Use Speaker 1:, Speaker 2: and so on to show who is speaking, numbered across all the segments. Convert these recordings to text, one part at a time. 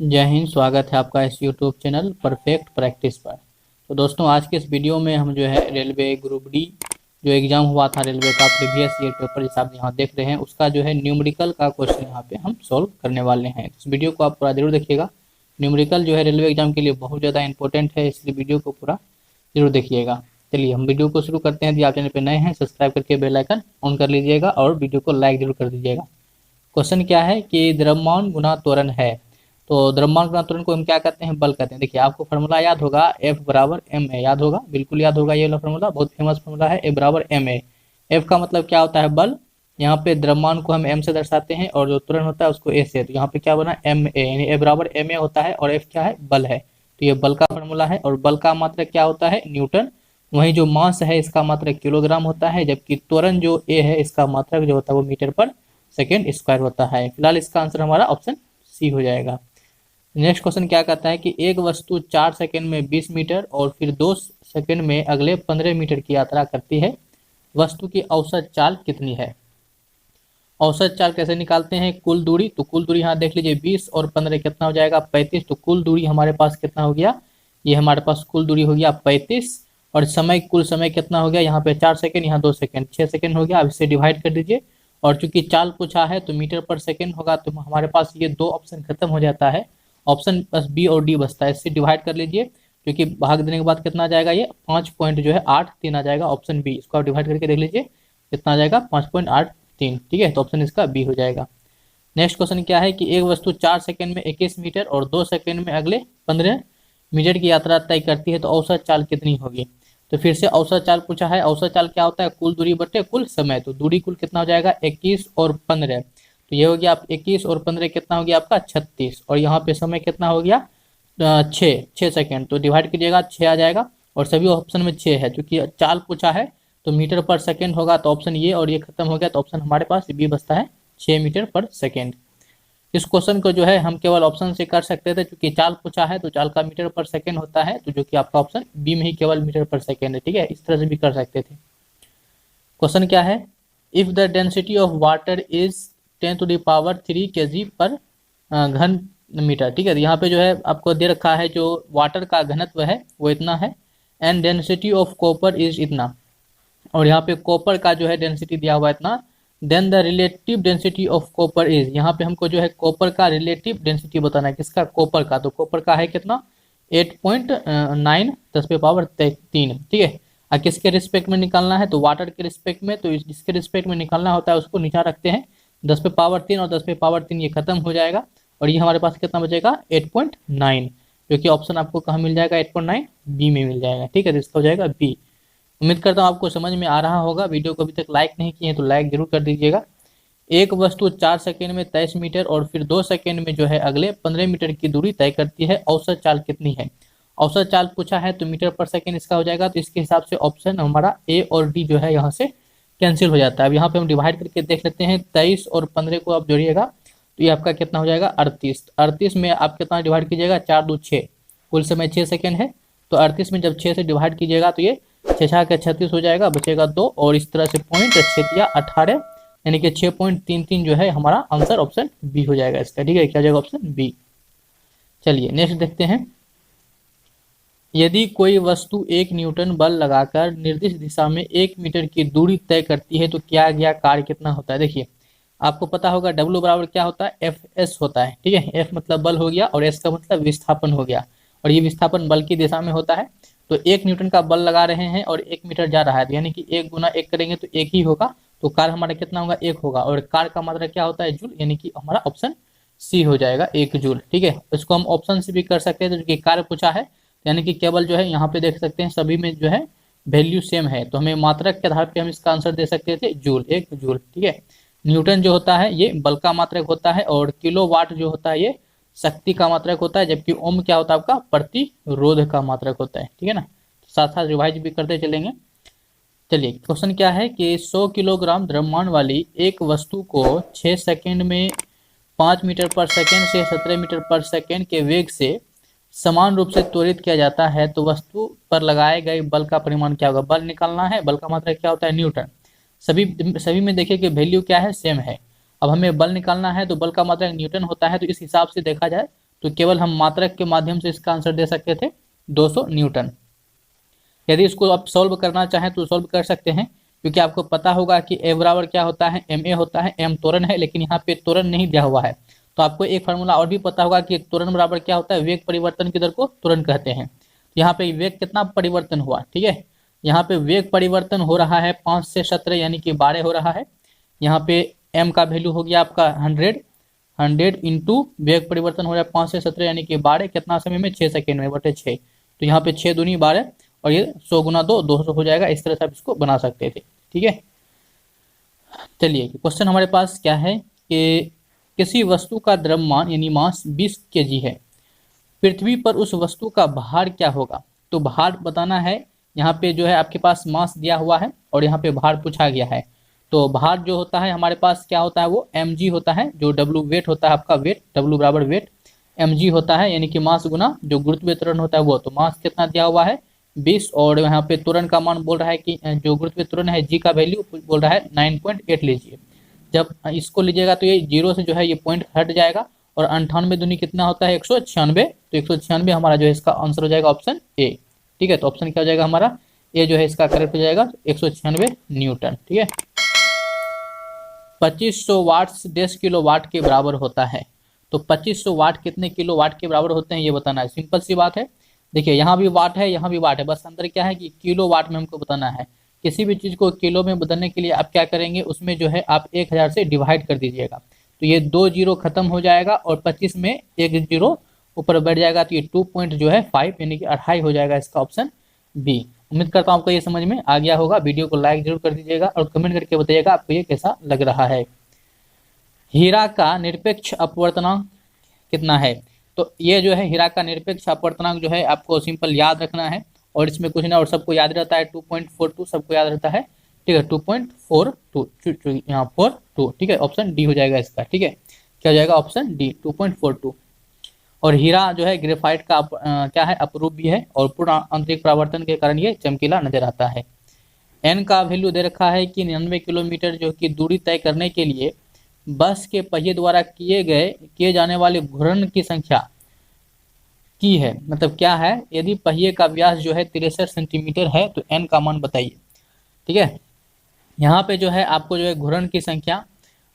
Speaker 1: जय हिंद। स्वागत है आपका इस यूट्यूब चैनल परफेक्ट प्रैक्टिस पर। तो दोस्तों, आज के इस वीडियो में हम जो है रेलवे ग्रुप डी जो एग्ज़ाम हुआ था रेलवे का प्रीवियस ईयर पेपर, जिसे आप यहाँ देख रहे हैं, उसका जो है न्यूमेरिकल का क्वेश्चन यहाँ पे हम सॉल्व करने वाले हैं। इस वीडियो को आप पूरा जरूर देखिएगा। न्यूमेरिकल जो है रेलवे एग्जाम के लिए बहुत ज़्यादा इंपॉर्टेंट है, इसलिए वीडियो को पूरा जरूर देखिएगा। चलिए हम वीडियो को शुरू करते हैं। यदि आप चैनल पर नए हैं, सब्सक्राइब करके बेल आइकन ऑन कर लीजिएगा और वीडियो को लाइक जरूर कर दीजिएगा। क्वेश्चन क्या है कि द्रव्यमान गुना त्वरण है। तो द्रव्यमान गुना त्वरण को हम क्या कहते हैं? बल कहते हैं। देखिए, आपको फार्मूला याद होगा, F बराबर एम ए। याद होगा, बिल्कुल याद होगा। ये वाला फार्मूला बहुत फेमस फार्मूला है, F बराबर एम ए। एफ का मतलब क्या होता है? बल। यहाँ पे द्रव्यमान को हम एम से दर्शाते हैं और जो त्वरण होता है उसको ए से। तो यहाँ पे क्या बना? एम ए, यानी ए बराबर एम ए होता है और एफ क्या है? बल है। तो ये बल का फार्मूला है और बल का मात्रक क्या होता है? न्यूटन। वहीं जो मास है इसका मात्रक किलोग्राम होता है, जबकि त्वरण जो ए है इसका मात्रक जो होता है वो मीटर पर सेकेंड स्क्वायर होता है। फिलहाल इसका आंसर हमारा ऑप्शन सी हो जाएगा। नेक्स्ट क्वेश्चन क्या कहता है कि एक वस्तु 4 सेकंड में 20 मीटर और फिर 2 सेकंड में अगले 15 मीटर की यात्रा करती है। वस्तु की औसत चाल कितनी है? औसत चाल कैसे निकालते हैं? कुल दूरी। तो कुल दूरी यहाँ देख लीजिए, 20 और 15 कितना हो जाएगा? 35। तो कुल दूरी हमारे पास कितना हो गया? ये हमारे पास कुल दूरी हो गया 35। और समय, कुल समय कितना हो गया? यहाँ पे 4 सेकंड, यहाँ 2 सेकंड, 6 सेकंड हो गया। अब इसे डिवाइड कर दीजिए और चूंकि चाल पूछा है तो मीटर पर सेकंड होगा, तो हमारे पास ये दो ऑप्शन खत्म हो जाता है। ऑप्शन बस बी और डी बचता है। इससे डिवाइड कर लीजिए, क्योंकि भाग देने के बाद कितना आ जाएगा? ये 5.83 आ जाएगा। ऑप्शन बी, इसको आप डिवाइड करके देख लीजिए कितना आ जाएगा? 5.83। ठीक है, तो ऑप्शन इसका बी हो जाएगा। नेक्स्ट क्वेश्चन क्या है कि एक वस्तु 4 सेकंड में 21 मीटर और 2 सेकंड में अगले 15 मीटर की यात्रा तय करती है, तो औसत चाल कितनी होगी? तो फिर से औसत चाल पूछा है। औसत चाल क्या होता है? कुल दूरी बटे कुल समय। तो दूरी कुल कितना हो जाएगा? 21 और 15। तो ये हो गया आप 21 और 15 कितना हो गया आपका? 36। और यहाँ पे समय कितना हो गया? 6 सेकेंड। तो डिवाइड कीजिएगा, 6 आ जाएगा। और सभी ऑप्शन में 6 है, क्योंकि चाल पूछा है तो मीटर पर सेकेंड होगा, तो ऑप्शन ये और ये खत्म हो गया, तो ऑप्शन हमारे पास बी बचता है, 6 मीटर पर सेकेंड। इस क्वेश्चन को जो है हम केवल ऑप्शन से कर सकते थे, क्योंकि चाल पूछा है तो चाल का मीटर पर सेकेंड होता है, तो जो कि आपका ऑप्शन बी में ही केवल मीटर पर सेकेंड है। ठीक है, इस तरह से भी कर सकते थे। क्वेश्चन क्या है? If the density of water is 10⁻³ kg पर घन मीटर। ठीक है, यहाँ पे जो है आपको दे रखा है जो वाटर का घनत्व है वो इतना है, and density of copper is इतना, और यहाँ पे कॉपर का जो है डेंसिटी दिया हुआ है इतना। Then the relative density of copper is, यहाँ पे हमको जो है कॉपर का रिलेटिव डेंसिटी बताना है। किसका? कॉपर का। तो कॉपर का है कितना? 8.9 10⁻³ ठीक है। और किसके रिस्पेक्ट में निकालना है? तो वाटर के रिस्पेक्ट में। तो जिसके रिस्पेक्ट में निकालना होता है उसको नीचा रखते हैं, 10⁻³ और 10⁻³ ये खत्म हो जाएगा, और ये हमारे पास कितना बचेगा? 8.9, जो कि ऑप्शन आपको कहाँ मिल जाएगा? 8.9 बी में मिल जाएगा। ठीक है, तो इसका हो जाएगा बी। उम्मीद करता हूँ आपको समझ में आ रहा होगा। वीडियो को अभी तक लाइक नहीं किए हैं तो लाइक जरूर कर दीजिएगा। एक वस्तु 4 सेकंड में 23 मीटर और फिर 2 सेकंड में जो है अगले 15 मीटर की दूरी तय करती है। औसत चाल कितनी है? औसत चाल पूछा है तो मीटर पर सेकंड इसका हो जाएगा, तो इसके हिसाब से ऑप्शन हमारा ए और डी जो है यहाँ से कैंसिल हो जाता है। अब यहाँ पे हम डिवाइड करके देख लेते हैं। 23 और 15 को आप जोड़िएगा तो ये आपका कितना हो जाएगा? 38। 38 में आप कितना डिवाइड कीजिएगा? 4 2 6, कुल समय 6 सेकंड है, तो 38 में जब 6 से डिवाइड कीजिएगा तो ये 6 6 के 36 हो जाएगा, बचेगा 2, और इस तरह से पॉइंट 6 या 18, यानी कि 6.33 जो है हमारा आंसर ऑप्शन बी हो जाएगा इसका। ठीक है, क्या हो जाएगा? Option B. चलिए नेक्स्ट देखते हैं। यदि कोई वस्तु 1 न्यूटन बल लगाकर निर्दिष्ट दिशा में 1 मीटर की दूरी तय करती है तो किया गया कार्य कितना होता है? देखिए, आपको पता होगा डब्ल्यू बराबर क्या होता है? एफ एस होता है। ठीक है, एफ मतलब बल हो गया और एस का मतलब विस्थापन हो गया, और ये विस्थापन बल की दिशा में होता है। तो 1 न्यूटन का बल लगा रहे हैं और 1 मीटर जा रहा है, यानी कि 1 गुना 1 करेंगे तो 1 ही होगा, तो कार हमारा कितना होगा? 1 होगा, और कार का मात्रा क्या होता है? जूल, यानी कि हमारा ऑप्शन सी हो जाएगा, 1 जूल। ठीक है, इसको हम ऑप्शन से भी कर सकते हैं, क्योंकि कार्य पूछा है, यानी कि केवल जो है यहाँ पे देख सकते हैं सभी में जो है वैल्यू सेम है, तो हमें मात्रक के आधार पे हम इसका आंसर दे सकते थे जूल, 1 जूल। ठीक है, न्यूटन जो होता है ये बल का मात्रक होता है, और किलो वाट जो होता है ये शक्ति का मात्रक होता है, जबकि ओम क्या होता है? आपका प्रतिरोध का मात्रक होता है। ठीक है ना, साथ साथ रिवाइज भी करते चलेंगे। चलिए क्वेश्चन क्या है कि 100 किलोग्राम द्रव्यमान वाली एक वस्तु को 6 सेकंड में 5 मीटर पर सेकंड से 17 मीटर पर सेकंड के वेग से समान रूप से त्वरित किया जाता है, तो वस्तु पर लगाए गए बल का परिमाण क्या होगा? बल निकालना है, बल का मात्रक क्या होता है? न्यूटन। सभी में देखिए कि वैल्यू क्या है? सेम है। अब हमें बल निकालना है तो बल का मात्रक न्यूटन होता है, तो इस हिसाब से देखा जाए तो केवल हम मात्रक के माध्यम से इसका आंसर दे सकते थे 200 न्यूटन। यदि इसको आप सॉल्व करना चाहें तो सॉल्व कर सकते हैं, क्योंकि आपको पता होगा कि ए बराबर क्या होता है, एम ए होता है, एम त्वरण है, लेकिन यहाँ पे त्वरण नहीं दिया हुआ है। तो आपको एक फार्मूला और भी पता होगा कि त्वरण बराबर क्या होता है, वेग परिवर्तन की दर को त्वरण कहते हैं। यहाँ पे वेग कितना परिवर्तन हुआ, ठीक है, यहाँ पे वेग परिवर्तन हो रहा है 5 से 17 यानी कि 12 हो रहा है। यहाँ पे एम का वैल्यू हो गया आपका 100 इंटू वेग परिवर्तन हो रहा है 5 से 17 यानी कि 12, कितना समय में, 6 सेकेंड में, बटे 6। तो यहाँ पे 6 दूनी 12 और ये 100 गुना 2 200 हो जाएगा। इस तरह से आप इसको बना सकते थे, ठीक है। चलिए क्वेश्चन हमारे पास क्या है कि किसी वस्तु का द्रव्यमान यानी मास 20 केजी है, पृथ्वी पर उस वस्तु का भार क्या होगा। तो भार बताना है। यहाँ पे जो है आपके पास मास दिया हुआ है और यहाँ पे भार पूछा गया है। तो भार जो होता है हमारे पास क्या होता है, वो mg होता है, जो w वेट होता है आपका, वेट w बराबर वेट mg होता है, यानी कि मास गुना जो गुरुत्वीय त्वरण होता है वो। तो मास कितना दिया हुआ है 20, और यहाँ पे त्वरण का मान बोल रहा है कि जो गुरुत्वीय त्वरण है g का वैल्यू बोल रहा है 9.8 लीजिए। जब इसको लीजिएगा तो ये 0 से जो है ये पॉइंट हट जाएगा, और 98 दूनी कितना होता है 196। तो 196 हमारा जो है इसका आंसर हो जाएगा ऑप्शन ए, ठीक है। तो ऑप्शन क्या हो जाएगा हमारा ए जो है इसका करेक्ट हो जाएगा 196 न्यूटन, ठीक है। 2500 वाट्स 10 किलो वाट के बराबर होता है। तो 2500 वाट कितने किलो वाट के बराबर होते हैं ये बताना है, सिंपल सी बात है। देखिए यहाँ भी वाट है, यहाँ भी वाट है, बस अंदर क्या है कि किलो वाट में हमको बताना है। किसी भी चीज़ को किलो में बदलने के लिए आप क्या करेंगे, उसमें जो है आप 1000 से डिवाइड कर दीजिएगा। तो ये 2 जीरो खत्म हो जाएगा और 25 में 1 जीरो ऊपर बढ़ जाएगा, तो ये 2.5 यानी कि 2.5 हो जाएगा इसका ऑप्शन बी। उम्मीद करता हूँ आपको ये समझ में आ गया होगा। वीडियो को लाइक जरूर कर दीजिएगा और कमेंट करके बताइएगा आपको ये कैसा लग रहा है। हीरा का निरपेक्ष अपवर्तनांक कितना है। तो ये जो है हीरा का निरपेक्ष अपवर्तनांक जो है आपको सिंपल याद रखना है, और इसमें कुछ ना, और सबको याद रहता है 2.42, सबको याद रहता है, ठीक है। 2.42 यहाँ 42, ठीक है, ऑप्शन डी हो जाएगा इसका, ठीक है। क्या हो जाएगा ऑप्शन डी 2.42। और हीरा जो है ग्रेफाइट का क्या है, अपरूप भी है, और पूर्ण आंतरिक परावर्तन के कारण ये चमकीला नजर आता है। एन का वैल्यू दे रखा है कि 99 किलोमीटर जो कि दूरी तय करने के लिए बस के पहिए द्वारा किए जाने वाले घूर्णन की संख्या की है, मतलब क्या है, यदि पहिए का व्यास जो है 63 सेंटीमीटर है तो एन का मान बताइए, ठीक है। यहाँ पे जो है आपको जो है घूर्णन की संख्या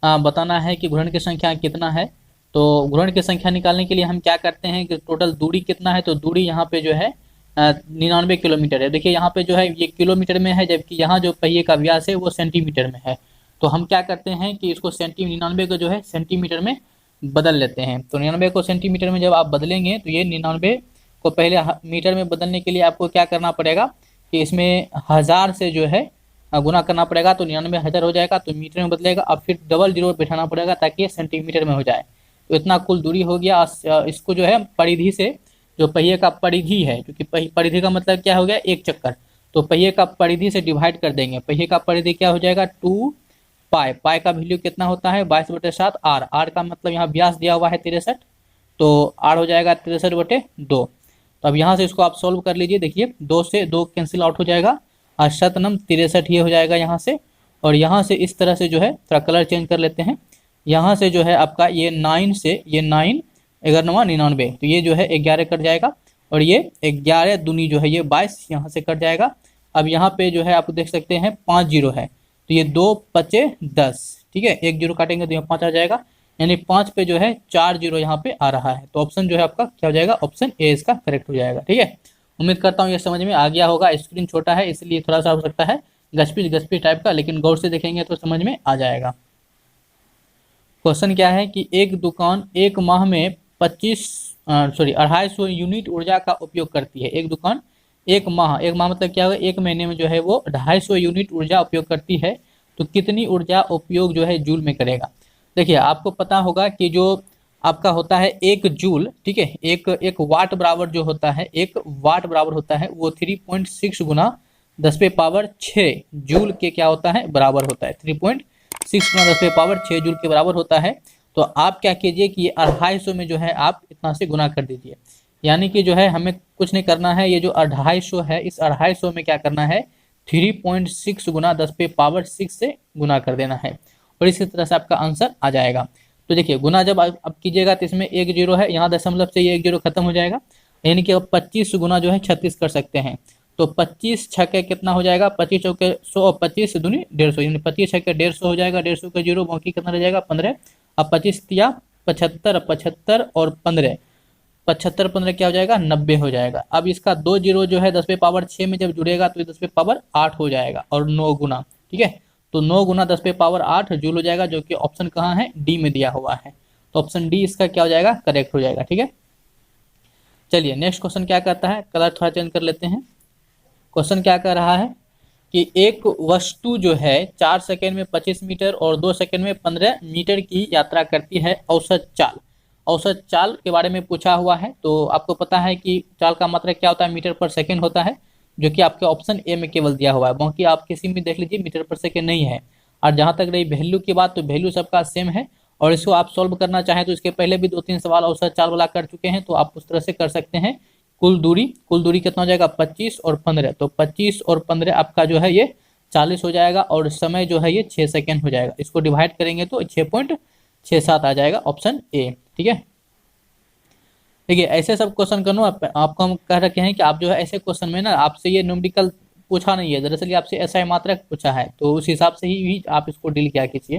Speaker 1: बताना है कि घूर्णन की संख्या कितना है। तो घूर्णन की संख्या निकालने के लिए हम क्या करते हैं कि टोटल दूरी कितना है, तो दूरी यहाँ पे जो है 99 किलोमीटर है। देखिए यहाँ पे जो है ये किलोमीटर में है, जबकि यहाँ जो पहिए का व्यास है वो सेंटीमीटर में है। तो हम क्या करते हैं कि इसको 99 को जो है सेंटीमीटर में बदल लेते हैं। तो 99 को सेंटीमीटर में जब आप बदलेंगे तो ये 99 को पहले मीटर में बदलने के लिए आपको क्या करना पड़ेगा कि इसमें 1000 से जो है गुना करना पड़ेगा, तो 99,000 हो जाएगा, तो मीटर में बदलेगा। अब फिर डबल जीरो बैठाना पड़ेगा ताकि ये सेंटीमीटर में हो जाए। तो इतना कुल दूरी हो गया। इसको जो है परिधि से, जो पहिए का परिधि है, क्योंकि परिधि का मतलब क्या हो गया, एक चक्कर, तो पहिए का परिधि से डिवाइड कर देंगे। पहिए का परिधि क्या हो जाएगा 2 पाई, पाई का वैल्यू कितना होता है 22/7 आर, आर का मतलब यहाँ व्यास दिया हुआ है 63, तो आर हो जाएगा 63/2। तो अब यहाँ से इसको आप सोल्व कर लीजिए। देखिए 2 से 2 कैंसिल आउट हो जाएगा, और 63 ये हो जाएगा यहाँ से। और यहाँ से इस तरह से जो है थोड़ा कलर चेंज कर लेते हैं। यहाँ से जो है आपका ये 9 से ये 9 11 99, तो ये जो है 11 कट जाएगा, और ये 11 दूनी जो है ये 22 यहाँ से कट जाएगा। अब यहाँ पे जो है आप देख सकते हैं 5 जीरो है, तो ये 2 पचे 10, ठीक है, 1 जीरो काटेंगे तो यहाँ 5 आ जाएगा, यानी 5 पे जो है 4 जीरो यहाँ पे आ रहा है। तो ऑप्शन जो है आपका क्या हो जाएगा, ऑप्शन ए इसका करेक्ट हो जाएगा, ठीक है। उम्मीद करता हूँ ये समझ में आ गया होगा। स्क्रीन छोटा है इसलिए थोड़ा सा हो सकता है गस्पी टाइप का, लेकिन गौर से देखेंगे तो समझ में आ जाएगा। क्वेश्चन क्या है कि एक दुकान एक माह में 250 यूनिट ऊर्जा का उपयोग करती है। एक दुकान एक माह मतलब क्या होगा, एक महीने में जो है वो 250 यूनिट ऊर्जा उपयोग करती है, तो कितनी ऊर्जा उपयोग जो है जूल में करेगा। देखिए आपको पता होगा कि जो आपका होता है 1 जूल, ठीक है, एक वाट बराबर जो होता है, 1 वाट बराबर होता है वो 3.6 गुना 10⁻6 जूल के क्या होता है, बराबर होता है। 3.6 गुना 10⁻6 जूल के बराबर होता है। तो आप क्या कीजिए कि ये 250 में जो है आप इतना से गुना कर दीजिए, यानी कि जो है हमें कुछ नहीं करना है, ये जो 250 है इस 250 में क्या करना है 3.6 गुना 10⁻6 से गुना कर देना है, और इसी तरह से आपका आंसर आ जाएगा। तो देखिए गुना जब आप कीजिएगा तो इसमें एक जीरो है, यहाँ दशमलव से ये एक जीरो खत्म हो जाएगा, यानी कि अब 25 गुना जो है 36 कर सकते हैं। तो 25 छक्के कितना हो जाएगा, 25 चौके 100 और 25 दूनी 150, यानी 25 छक्के 150 हो जाएगा, 150 का जीरो, बाकी कितना रह जाएगा 15। अब 25 या 75, 75 और 15, 75 15 क्या हो जाएगा 90 हो जाएगा। अब इसका 2 जीरो जो है 10⁻6 में जब जुड़ेगा तो 10⁻8 हो जाएगा और 9 गुना, ठीक है। तो 9 गुना 10⁻8 जूल हो जाएगा, जो कि ऑप्शन कहाँ है, डी में दिया हुआ है। तो ऑप्शन डी इसका क्या हो जाएगा, करेक्ट हो जाएगा, ठीक है। चलिए नेक्स्ट क्वेश्चन क्या कहता है, कलर थोड़ा चेंज कर लेते हैं। क्वेश्चन क्या कह रहा है कि एक वस्तु जो है 4 सेकंड में 25 मीटर और 2 सेकंड में 15 मीटर की यात्रा करती है औसत चाल। औसत चाल के बारे में पूछा हुआ है। तो आपको पता है कि चाल का मात्रा क्या होता है, मीटर पर सेकंड होता है, जो कि आपके ऑप्शन ए में केवल दिया हुआ है, बाकी आप किसी में देख लीजिए मीटर पर सेकंड नहीं है। और जहाँ तक रही वैल्यू की बात, तो वैल्यू सबका सेम है, और इसको आप सॉल्व करना चाहें तो इसके पहले भी 2-3 सवाल औसत चाल वाला कर चुके हैं, तो आप उस तरह से कर सकते हैं। कुल दूरी कितना हो जाएगा 25 और 15, तो 25 और 15 आपका जो है ये 40 हो जाएगा, और समय जो है ये 6 सेकेंड हो जाएगा। इसको डिवाइड करेंगे तो 6.67 आ जाएगा, ऑप्शन ए, ठीक है। देखिए ऐसे सब क्वेश्चन करो, आपको हम कह रखे हैं कि आप जो है ऐसे क्वेश्चन में ना आपसे ये न्यूमेरिकल पूछा नहीं है, दरअसल ये आपसे एसआई मात्रक पूछा है, तो उस हिसाब से ही आप इसको डील किया कीजिए।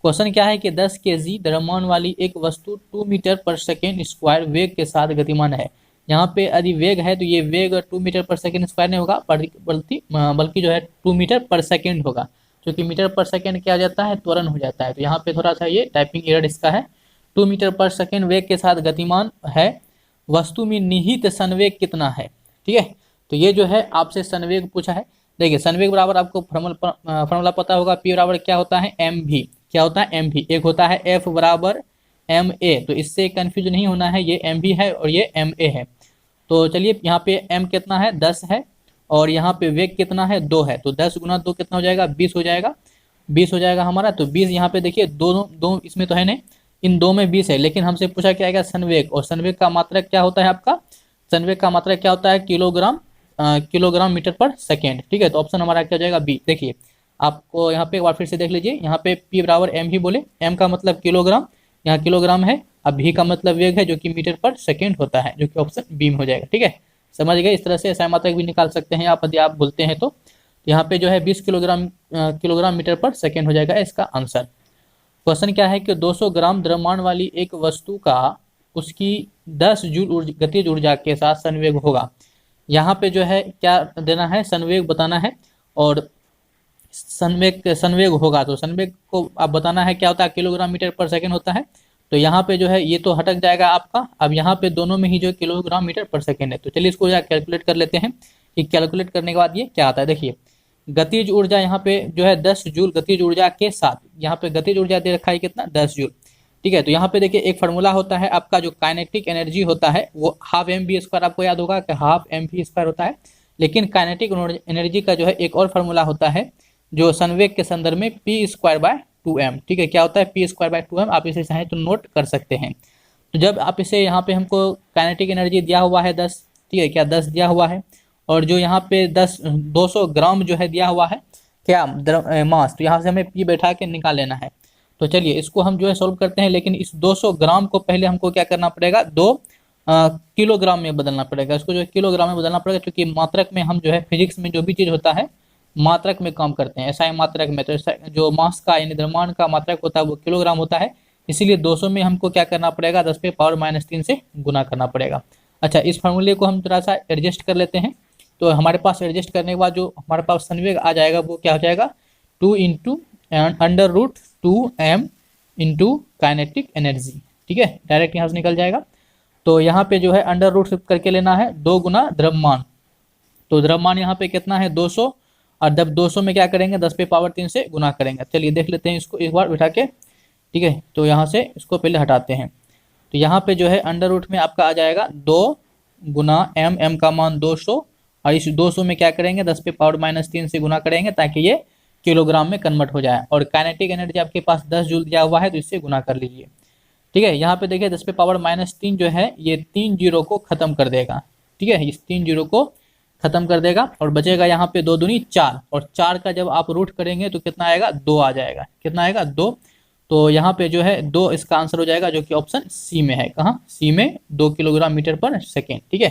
Speaker 1: क्वेश्चन क्या है कि 10 केजी द्रव्यमान वाली एक वस्तु 2 मीटर पर सेकेंड स्क्वायर वेग के साथ गतिमान है। यहाँ पे यदि वेग है तो ये वेग 2 मीटर पर सेकेंड स्क्वायर नहीं होगा, बल्कि जो है 2 मीटर पर सेकेंड होगा, क्योंकि मीटर पर सेकेंड क्या हो जाता है, त्वरण हो जाता है। तो यहाँ पे थोड़ा सा ये टाइपिंग एरर इसका है। 2 मीटर पर सेकेंड वेग के साथ गतिमान है, वस्तु में निहित संवेग कितना है, ठीक है। तो ये जो है आपसे संवेग पूछा है। देखिए संवेग बराबर आपको फॉर्मूला पता होगा, पी बराबर क्या होता है, एम भी, क्या होता है एम भी, एक होता है एफ बराबर एम ए, तो इससे कंफ्यूज नहीं होना है, ये एम भी है और ये एम ए है। तो चलिए यहाँ पे एम कितना है 10 है, और यहाँ पे वेग कितना है 2 है, तो 10 गुना 2 कितना हो जाएगा 20 हो जाएगा, 20 हो जाएगा हमारा। तो 20 यहाँ पे देखिए दो इसमें तो है नहीं, इन दो में 20 है, लेकिन हमसे पूछा क्या आएगा संवेग, और संवेग का मात्रक क्या होता है आपका, संवेग का मात्रक क्या होता है किलोग्राम मीटर पर सेकेंड, ठीक है। तो ऑप्शन हमारा क्या हो जाएगा बी। देखिए आपको यहाँ पे एक बार फिर से देख लीजिए, यहाँ पे पी बराबर एम ही बोले, एम का मतलब किलोग्राम, यहाँ किलोग्राम है, अब भी का मतलब वेग है जो कि मीटर पर सेकेंड होता है, जो कि ऑप्शन बी में हो जाएगा, ठीक है। समझ गए, इस तरह से एसआई मात्रक भी निकाल सकते हैं आप यदि आप बोलते हैं तो। यहाँ पे जो है 20 किलोग्राम मीटर पर सेकेंड हो जाएगा इसका आंसर। क्वेश्चन क्या है कि 200 ग्राम द्रव्यमान वाली एक वस्तु का उसकी 10 जूल गतिज ऊर्जा के साथ संवेग होगा। यहाँ पे जो है क्या देना है, संवेग बताना है, और संवेग होगा तो संवेग को आप बताना है क्या होता है, किलोग्राम मीटर पर सेकेंड होता है। तो यहाँ पे जो है ये तो हटक जाएगा आपका, अब यहाँ पे दोनों में ही जो किलोग्राम मीटर पर सेकेंड है। तो चलिए इसको कैलकुलेट कर लेते हैं कि कैलकुलेट करने के बाद ये क्या आता है। देखिए गतिज ऊर्जा यहाँ पे जो है 10 जूल गतिज ऊर्जा के साथ, यहाँ पे गतिज ऊर्जा दे रखा है कितना 10 जूल, ठीक है। तो यहाँ पे देखिए एक फार्मूला होता है आपका, जो काइनेटिक एनर्जी होता है वो हाफ एम बी स्क्वायर, आपको याद होगा कि हाफ एम बी स्क्वायर होता है, लेकिन काइनेटिक एनर्जी का जो है एक और फार्मूला होता है जो संवेग के संदर्भ में पी स्क्वायर बाय 2m, ठीक है। क्या होता है पी स्क्वायर बाय 2m, आप इसे चाहें तो नोट कर सकते हैं। तो जब आप इसे यहाँ पे हमको काइनेटिक एनर्जी दिया हुआ है 10, ठीक है, क्या 10 दिया हुआ है, और जो यहाँ पे 200 ग्राम जो है दिया हुआ है क्या मास, तो यहाँ से हमें पी बैठा के निकाल लेना है। तो चलिए इसको हम जो है सोल्व करते हैं, लेकिन इस 200 ग्राम को पहले हमको क्या करना पड़ेगा, 2 किलोग्राम में बदलना पड़ेगा, इसको जो है किलोग्राम में बदलना पड़ेगा, क्योंकि मात्रक में हम जो है फिजिक्स में जो भी चीज़ होता है मात्रक में काम करते हैं, एसआई मात्रक में। तो जो मास का यानी द्रव्यमान का मात्रक होता है वो किलोग्राम होता है, इसीलिए 200 में हमको क्या करना पड़ेगा 10⁻³ से गुना करना पड़ेगा। अच्छा इस फार्मूले को हम थोड़ा सा एडजस्ट कर लेते हैं। तो हमारे पास एडजस्ट करने के बाद जो हमारे पास संवेग आ जाएगा वो क्या हो जाएगा 2 × √2m इंटू काइनेटिक एनर्जी, ठीक है, डायरेक्ट यहाँ से निकल जाएगा। तो यहाँ पे जो है अंडर रूट करके लेना है 2 गुना द्रव्यमान, तो द्रव्यमान यहाँ पे कितना है 200, और जब 200 में क्या करेंगे 10⁻³ से गुना करेंगे। चलिए देख लेते हैं इसको एक बार बिठा के, ठीक है। तो यहाँ से इसको पहले हटाते हैं, तो यहाँ पे जो है अंडर रूट में आपका आ जाएगा 2 गुना m का मान 200, और इस 200 में क्या करेंगे 10⁻³ से गुना करेंगे ताकि ये किलोग्राम में कन्वर्ट हो जाए, और काइनेटिक एनर्जी आपके पास 10 जूल दिया हुआ है तो इससे गुना कर लीजिए, ठीक है। यहाँ पे देखिए 10⁻³ जो है ये 3 जीरो को खत्म कर देगा, ठीक है, इस 3 जीरो को खत्म कर देगा, और बचेगा यहाँ पे 2 दूनी 4, और 4 का जब आप रूट करेंगे तो कितना आएगा 2 आ जाएगा, कितना आएगा 2। तो यहाँ पे जो है 2 इसका आंसर हो जाएगा, जो कि ऑप्शन सी में है। कहाँ? सी में 2 किलोग्राम मीटर पर सेकेंड। ठीक है,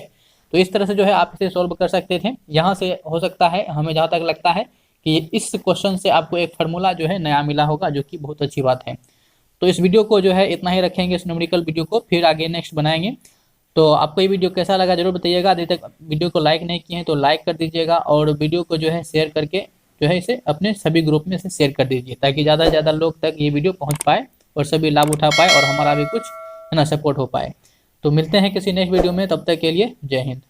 Speaker 1: तो इस तरह से जो है आप इसे सॉल्व कर सकते थे। यहाँ से हो सकता है, हमें जहाँ तक लगता है कि इस क्वेश्चन से आपको एक फार्मूला जो है नया मिला होगा, जो कि बहुत अच्छी बात है। तो इस वीडियो को जो है इतना ही रखेंगे, इस न्यूमेरिकल वीडियो को, फिर आगे नेक्स्ट बनाएंगे। तो आपको ये वीडियो कैसा लगा जरूर बताइएगा। अभी तक वीडियो को लाइक नहीं किए हैं तो लाइक कर दीजिएगा, और वीडियो को जो है शेयर करके जो है इसे अपने सभी ग्रुप में से शेयर कर दीजिए, ताकि ज़्यादा से ज़्यादा लोग तक ये वीडियो पहुँच पाए और सभी लाभ उठा पाए और हमारा भी कुछ है ना सपोर्ट हो पाए। तो मिलते हैं किसी नेक्स्ट वीडियो में, तब तक के लिए जय हिंद।